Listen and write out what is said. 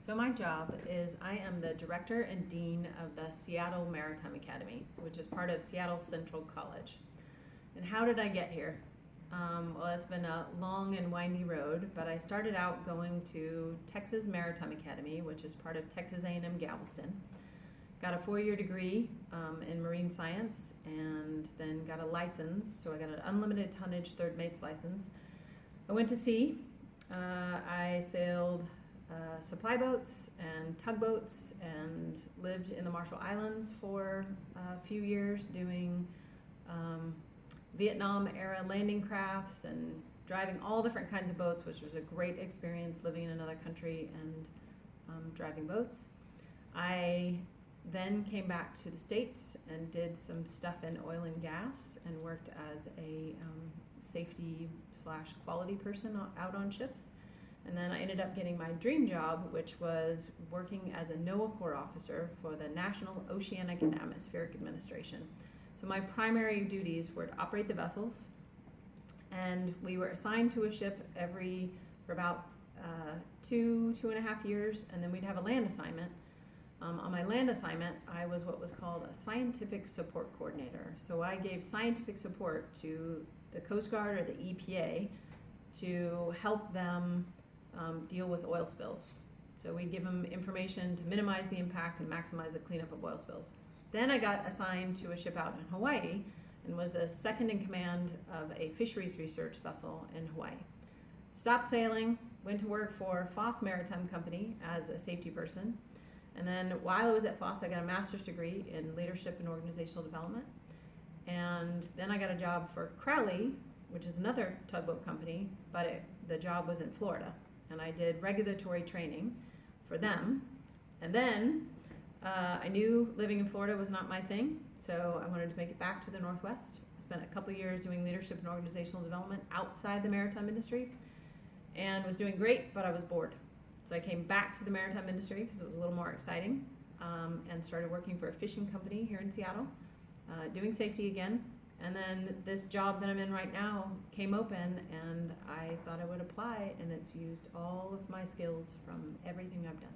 So my job is I am the director and dean of the Seattle Maritime Academy, which is part of Seattle Central College. And how did I get here? Well, it's been a long and windy road, but I started out going to Texas Maritime Academy, which is part of Texas A&M Galveston. Got a 4-year degree in marine science, and then got a license. So I got an unlimited tonnage third mate's license. I went to sea. I sailed supply boats and tugboats and lived in the Marshall Islands for a few years doing Vietnam era landing crafts and driving all different kinds of boats, which was a great experience living in another country and driving boats. I then came back to the States and did some stuff in oil and gas and worked as a safety/quality person out on ships. And then I ended up getting my dream job, which was working as a NOAA Corps officer for the National Oceanic and Atmospheric Administration. So my primary duties were to operate the vessels, and we were assigned to a ship for about 2.5 years, and then we'd have a land assignment. On my land assignment, I was what was called a scientific support coordinator. So I gave scientific support to the Coast Guard or the EPA to help them deal with oil spills. So we give them information to minimize the impact and maximize the cleanup of oil spills. Then I got assigned to a ship out in Hawaii and was the second in command of a fisheries research vessel in Hawaii. Stopped sailing, went to work for Foss Maritime Company as a safety person. And then while I was at Foss, I got a master's degree in leadership and organizational development. And then I got a job for Crowley, which is another tugboat company, but the job was in Florida. And I did regulatory training for them. And then I knew living in Florida was not my thing, so I wanted to make it back to the Northwest. I spent a couple years doing leadership and organizational development outside the maritime industry and was doing great, but I was bored. So I came back to the maritime industry because it was a little more exciting and started working for a fishing company here in Seattle, doing safety again. And then this job that I'm in right now came open, and I thought I would apply, and it's used all of my skills from everything I've done.